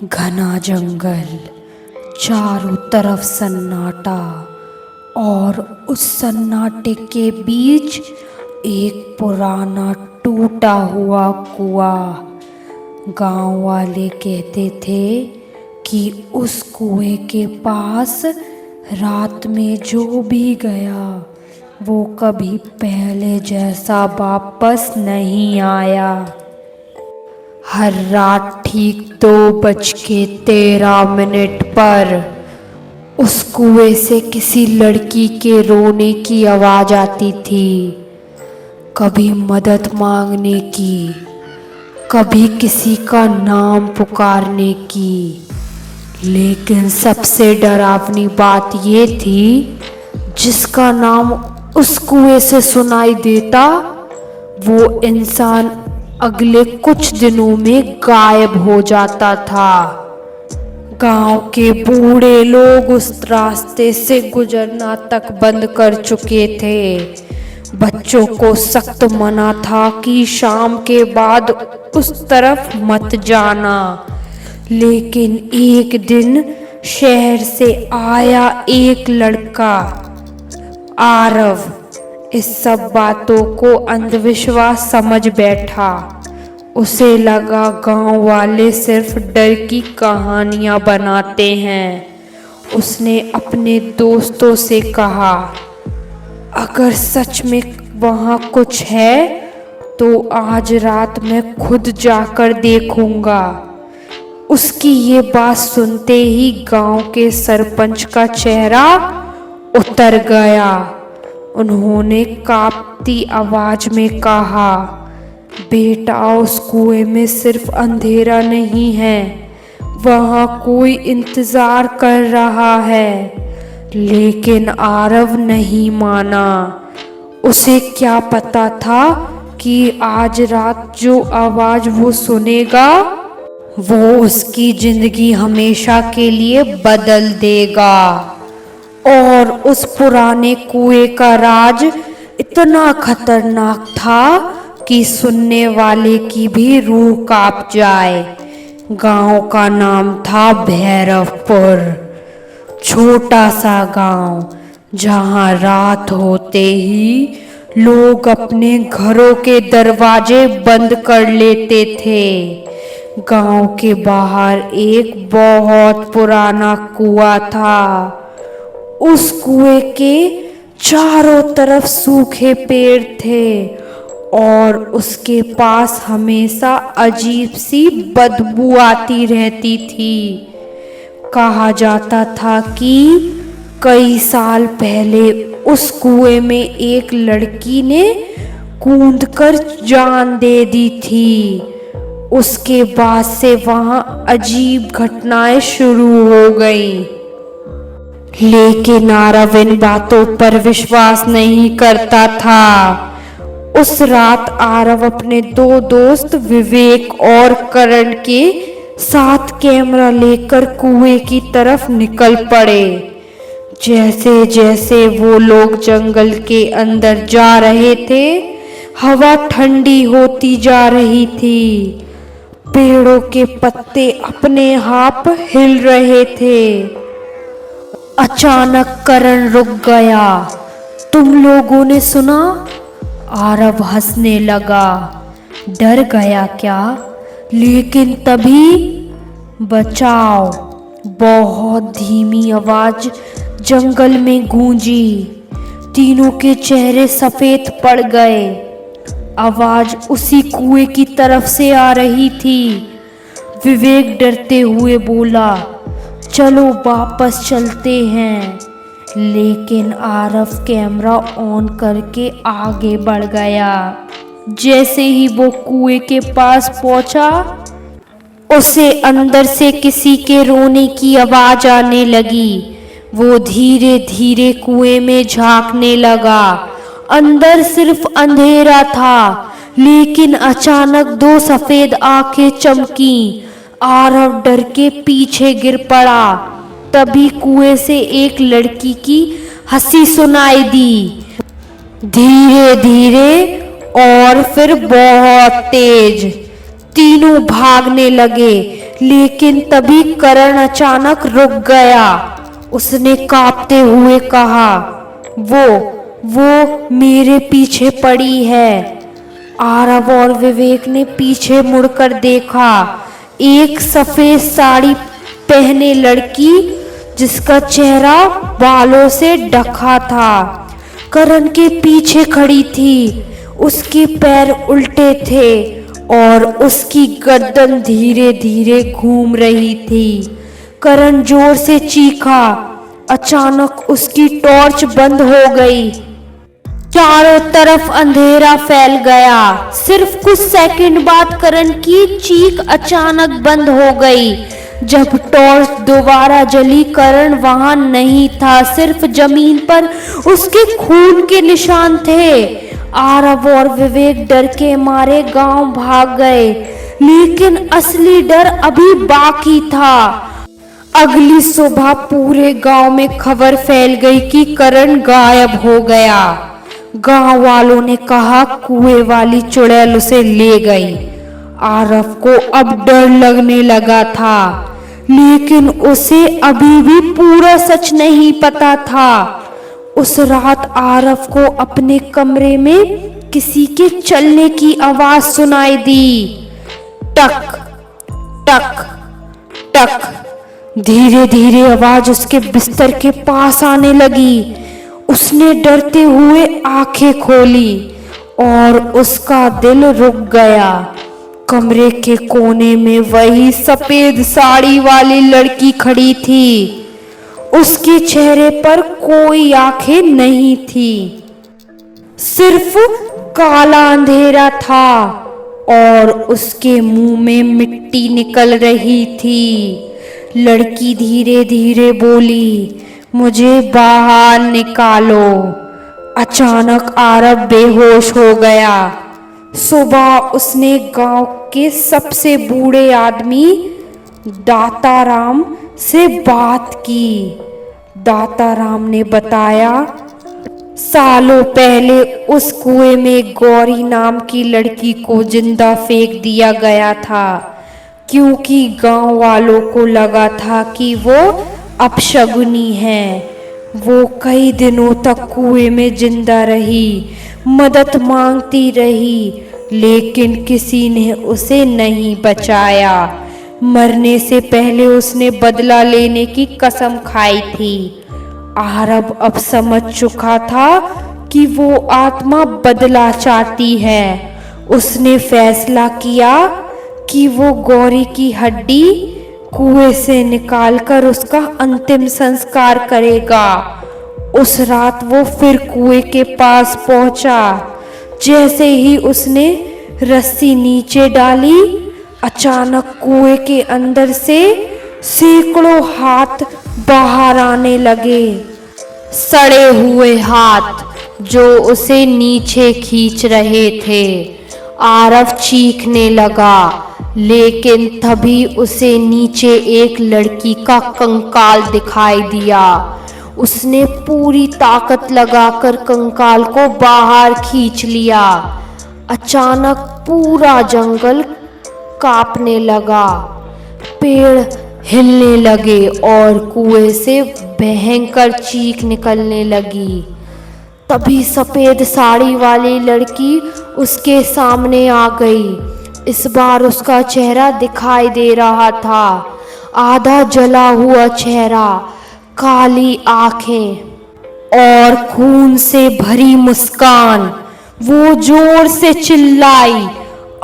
घना जंगल, चारों तरफ सन्नाटा और उस सन्नाटे के बीच एक पुराना टूटा हुआ कुआं। गांव वाले कहते थे कि उस कुएं के पास रात में जो भी गया वो कभी पहले जैसा वापस नहीं आया। हर रात ठीक 2:13 पर उस कुएं से किसी लड़की के रोने की आवाज आती थी। कभी मदद मांगने की, कभी किसी का नाम पुकारने की। लेकिन सबसे डरावनी बात ये थी, जिसका नाम उस कुएं से सुनाई देता वो इंसान अगले कुछ दिनों में गायब हो जाता था। गांव के बूढ़े लोग उस रास्ते से गुजरना तक बंद कर चुके थे। बच्चों को सख्त मना था कि शाम के बाद उस तरफ मत जाना। लेकिन एक दिन शहर से आया एक लड़का, आरव, इस सब बातों को अंधविश्वास समझ बैठा। उसे लगा गांव वाले सिर्फ डर की कहानियां बनाते हैं। उसने अपने दोस्तों से कहा, अगर सच में वहां कुछ है तो आज रात मैं खुद जाकर देखूंगा। उसकी ये बात सुनते ही गांव के सरपंच का चेहरा उतर गया। उन्होंने कांपती आवाज में कहा, बेटा, उस कुएं में सिर्फ अंधेरा नहीं है, वहां कोई इंतजार कर रहा है। लेकिन आरव नहीं माना। उसे क्या पता था कि आज रात जो आवाज वो सुनेगा वो उसकी जिंदगी हमेशा के लिए बदल देगा। और उस पुराने कुएं का राज इतना खतरनाक था कि सुनने वाले की भी रूह कांप जाए। गांव का नाम था भैरवपुर। छोटा सा गांव, जहां रात होते ही लोग अपने घरों के दरवाजे बंद कर लेते थे। गांव के बाहर एक बहुत पुराना कुआं था। उस कुएं के चारों तरफ सूखे पेड़ थे और उसके पास हमेशा अजीब सी बदबू आती रहती थी। कहा जाता था कि कई साल पहले उस कुएं में एक लड़की ने कूदकर जान दे दी थी। उसके बाद से वहां अजीब घटनाएं शुरू हो गईं। लेकिन आरव इन बातों पर विश्वास नहीं करता था। उस रात आरव अपने 2 दोस्त विवेक और करण के साथ कैमरा लेकर कुएं की तरफ निकल पड़े। जैसे जैसे वो लोग जंगल के अंदर जा रहे थे, हवा ठंडी होती जा रही थी। पेड़ों के पत्ते अपने आप हिल रहे थे। अचानक करण रुक गया। तुम लोगों ने सुना? आरव हंसने लगा। डर गया क्या? लेकिन तभी बचाओ, बहुत धीमी आवाज जंगल में गूंजी। तीनों के चेहरे सफेद पड़ गए। आवाज उसी कुएं की तरफ से आ रही थी। विवेक डरते हुए बोला, चलो वापस चलते हैं। लेकिन आरव कैमरा ऑन करके आगे बढ़ गया। जैसे ही वो कुएं के पास पहुंचा, उसे अंदर से किसी के रोने की आवाज आने लगी। वो धीरे धीरे कुएं में झांकने लगा। अंदर सिर्फ अंधेरा था, लेकिन अचानक 2 सफेद आंखें चमकी। आरव डर के पीछे गिर पड़ा। तभी कुएं से एक लड़की की हंसी सुनाई दी, धीरे धीरे और फिर बहुत तेज। तीनों भागने लगे, लेकिन तभी करण अचानक रुक गया। उसने कांपते हुए कहा, वो मेरे पीछे पड़ी है। आरव और विवेक ने पीछे मुड़कर देखा। एक सफेद साड़ी पहने लड़की, जिसका चेहरा बालों से ढका था, करण के पीछे खड़ी थी। उसके पैर उल्टे थे और उसकी गर्दन धीरे धीरे घूम रही थी। करण जोर से चीखा। अचानक उसकी टॉर्च बंद हो गई। चारों तरफ अंधेरा फैल गया। सिर्फ कुछ सेकंड बाद करण की चीख अचानक बंद हो गई। जब टॉर्च दोबारा जली, करण वहां नहीं था। सिर्फ जमीन पर उसके खून के निशान थे। आरव और विवेक डर के मारे गांव भाग गए, लेकिन असली डर अभी बाकी था। अगली सुबह पूरे गांव में खबर फैल गई कि करण गायब हो गया। गांव वालों ने कहा कुएं वाली चुड़ैल उसे ले गई। आरव को अब डर लगने लगा था, लेकिन उसे अभी भी पूरा सच नहीं पता था। उस रात आरव को अपने कमरे में किसी के चलने की आवाज सुनाई दी। टक टक टक। धीरे धीरे आवाज उसके बिस्तर के पास आने लगी। उसने डरते हुए आंखें खोली और उसका दिल रुक गया। कमरे के कोने में वही सफेद साड़ी वाली लड़की खड़ी थी। उसके चेहरे पर कोई आंखें नहीं थी, सिर्फ काला अंधेरा था और उसके मुंह में मिट्टी निकल रही थी। लड़की धीरे धीरे बोली, मुझे बाहर निकालो। अचानक आरव बेहोश हो गया। सुबह उसने गांव के सबसे बूढ़े आदमी दाताराम से बात की। दाताराम ने बताया, सालों पहले उस कुएं में गौरी नाम की लड़की को जिंदा फेंक दिया गया था, क्योंकि गांव वालों को लगा था कि वो अपशगुनी है। वो कई दिनों तक कुएं में जिंदा रही, मदद मांगती रही, लेकिन किसी ने उसे नहीं बचाया। मरने से पहले उसने बदला लेने की कसम खाई थी। आरव अब समझ चुका था कि वो आत्मा बदला चाहती है। उसने फैसला किया कि वो गौरी की हड्डी कुएं से निकालकर उसका अंतिम संस्कार करेगा। उस रात वो फिर कुएं के पास पहुंचा। जैसे ही उसने रस्सी नीचे डाली, अचानक कुएं के अंदर से सैकड़ों हाथ बाहर आने लगे। सड़े हुए हाथ जो उसे नीचे खींच रहे थे। आरव चीखने लगा, लेकिन तभी उसे नीचे एक लड़की का कंकाल दिखाई दिया। उसने पूरी ताकत लगाकर कंकाल को बाहर खींच लिया। अचानक पूरा जंगल कांपने लगा, पेड़ हिलने लगे और कुएं से भयंकर चीख निकलने लगी। तभी सफेद साड़ी वाली लड़की उसके सामने आ गई। इस बार उसका चेहरा दिखाई दे रहा था, आधा जला हुआ चेहरा, काली आंखें और खून से भरी मुस्कान। वो जोर से चिल्लाई,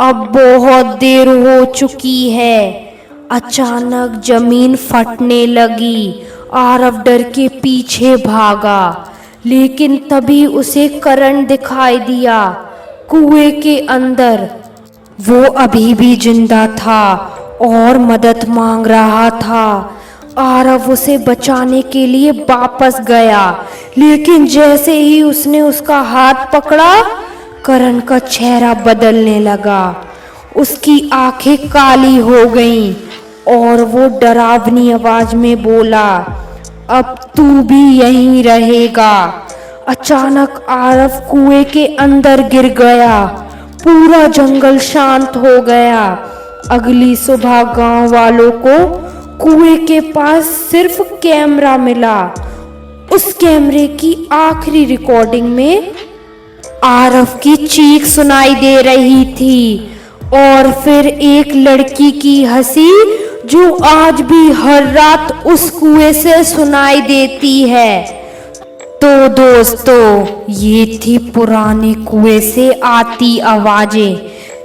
अब बहुत देर हो चुकी है। अचानक जमीन फटने लगी। आरव डर के पीछे भागा, लेकिन तभी उसे करण दिखाई दिया कुएं के अंदर। वो अभी भी जिंदा था और मदद मांग रहा था। आरव उसे बचाने के लिए वापस गया, लेकिन जैसे ही उसने उसका हाथ पकड़ा, करण का चेहरा बदलने लगा। उसकी आंखें काली हो गईं और वो डरावनी आवाज में बोला, अब तू भी यहीं रहेगा। अचानक आरव कुएं के अंदर गिर गया। पूरा जंगल शांत हो गया। अगली सुबह गांव वालों को कुएं के पास सिर्फ कैमरा मिला। उस कैमरे की आखिरी रिकॉर्डिंग में आरव की चीख सुनाई दे रही थी और फिर एक लड़की की हंसी जो आज भी हर रात उस कुएं से सुनाई देती है। तो दोस्तों, ये थी पुराने कुएं से आती आवाजें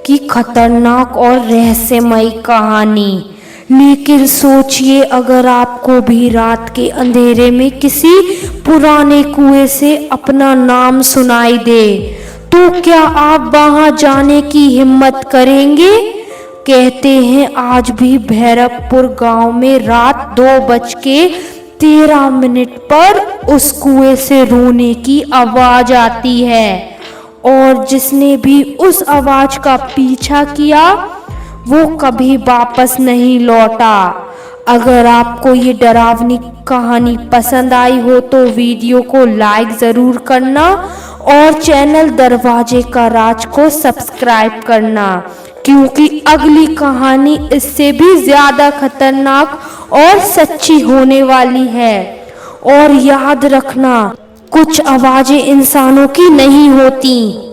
की खतरनाक और रहस्यमयी कहानी। लेकिन सोचिए, अगर आपको भी रात के अंधेरे में किसी पुराने कुएं से अपना नाम सुनाई दे, तो क्या आप वहां जाने की हिम्मत करेंगे? कहते हैं आज भी भैरवपुर गांव में रात 2:13 पर उस कुएं से रोने की आवाज आती है और जिसने भी उस आवाज का पीछा किया वो कभी वापस नहीं लौटा। अगर आपको ये डरावनी कहानी पसंद आई हो तो वीडियो को लाइक ज़रूर करना और चैनल दरवाजे का राज को सब्सक्राइब करना, क्योंकि अगली कहानी इससे भी ज़्यादा खतरनाक और सच्ची होने वाली है। और याद रखना, कुछ आवाज़ें इंसानों की नहीं होती।